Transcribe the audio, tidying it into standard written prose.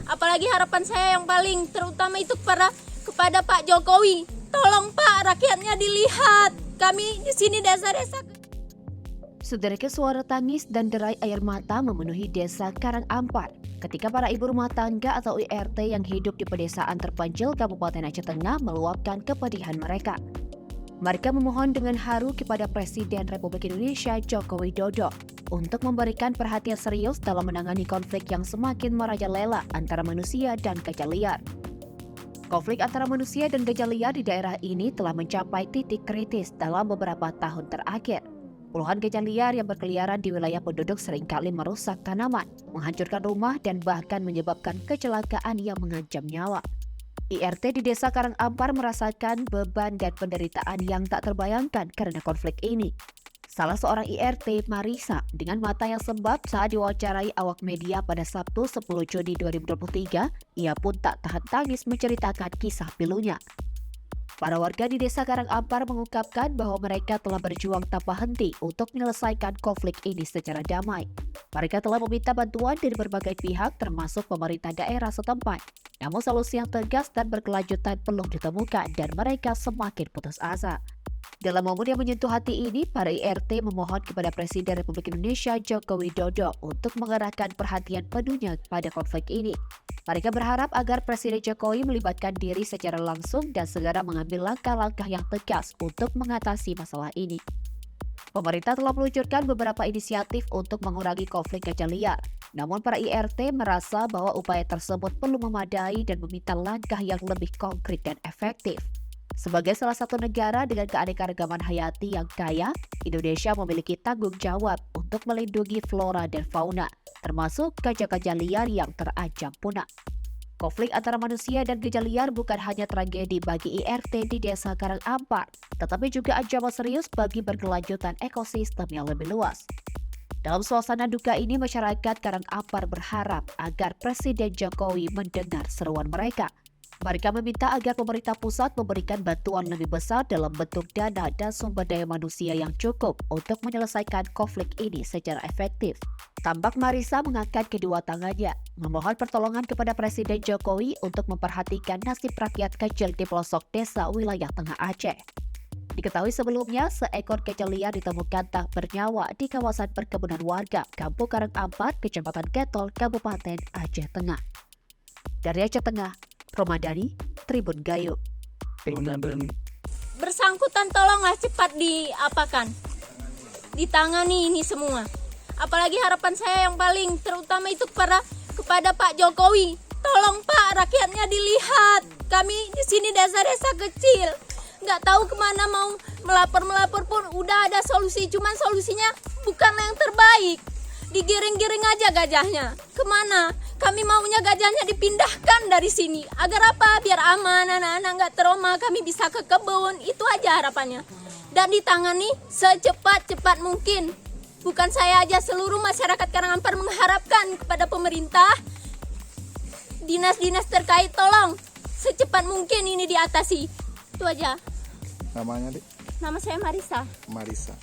Apalagi harapan saya yang paling terutama itu kepada Pak Jokowi. Tolong Pak, rakyatnya dilihat. Kami di sini desa-desa. Sedereka suara tangis dan derai air mata memenuhi desa Karangampar ketika para ibu rumah tangga atau IRT yang hidup di pedesaan terpencil Kabupaten Aceh Tengah meluapkan kepedihan mereka. Mereka memohon dengan haru kepada Presiden Republik Indonesia Joko Widodo untuk memberikan perhatian serius dalam menangani konflik yang semakin merajalela antara manusia dan gajah liar. Konflik antara manusia dan gajah liar di daerah ini telah mencapai titik kritis dalam beberapa tahun terakhir. Puluhan gajah liar yang berkeliaran di wilayah penduduk seringkali merusak tanaman, menghancurkan rumah, dan bahkan menyebabkan kecelakaan yang mengancam nyawa. IRT di Desa Karangampar merasakan beban dan penderitaan yang tak terbayangkan karena konflik ini. Salah seorang IRT, Marisa, dengan mata yang sembab saat diwawancarai awak media pada Sabtu 10 Juni 2023, ia pun tak tahan tangis menceritakan kisah pilunya. Para warga di Desa Karangampar mengungkapkan bahwa mereka telah berjuang tanpa henti untuk menyelesaikan konflik ini secara damai. Mereka telah meminta bantuan dari berbagai pihak termasuk pemerintah daerah setempat. Namun solusi yang tegas dan berkelanjutan belum ditemukan dan mereka semakin putus asa. Dalam momen yang menyentuh hati ini, para IRT memohon kepada Presiden Republik Indonesia Joko Widodo untuk mengerahkan perhatian penuhnya pada konflik ini. Mereka berharap agar Presiden Jokowi melibatkan diri secara langsung dan segera mengambil langkah-langkah yang tegas untuk mengatasi masalah ini. Pemerintah telah meluncurkan beberapa inisiatif untuk mengurangi konflik gajah liar. Namun para IRT merasa bahwa upaya tersebut belum memadai dan meminta langkah yang lebih konkret dan efektif. Sebagai salah satu negara dengan keanekaragaman hayati yang kaya, Indonesia memiliki tanggung jawab untuk melindungi flora dan fauna, termasuk gajah-gajah liar yang terancam punah. Konflik antara manusia dan gajah liar bukan hanya tragedi bagi IRT di Desa Karangampar, tetapi juga ancaman serius bagi berkelanjutan ekosistem yang lebih luas. Dalam suasana duka ini, masyarakat Karangampar berharap agar Presiden Jokowi mendengar seruan mereka. Mereka meminta agar pemerintah pusat memberikan bantuan lebih besar dalam bentuk dana dan sumber daya manusia yang cukup untuk menyelesaikan konflik ini secara efektif. Tampak Marisa mengangkat kedua tangannya, memohon pertolongan kepada Presiden Jokowi untuk memperhatikan nasib rakyat kecil di pelosok desa wilayah Tengah Aceh. Diketahui sebelumnya, seekor gajah liar ditemukan tak bernyawa di kawasan perkebunan warga Kampung Karangampar, Kecamatan Ketol, Kabupaten Aceh Tengah. Dari Aceh Tengah, Romadani, Tribun Gayo. Bersangkutan tolonglah cepat diapakan. Ditangani ini semua. Apalagi harapan saya yang paling terutama itu kepada Pak Jokowi. Tolong Pak, rakyatnya dilihat. Kami di sini desa-desa kecil. Nggak tahu kemana mau melapor pun udah ada solusi. Cuman solusinya bukanlah yang terbaik. Digiring-giring aja gajahnya. Kemana? Kami maunya gajahnya dipindahkan dari sini. Agar apa? Biar aman, anak-anak nggak trauma, kami bisa ke kebun. Itu aja harapannya. Dan ditangani secepat-cepat mungkin. Bukan saya aja, seluruh masyarakat Karangampar mengharapkan kepada pemerintah, dinas-dinas terkait, tolong secepat mungkin ini diatasi. Itu aja. Namanya, Dik? Nama saya Marisa. Marisa.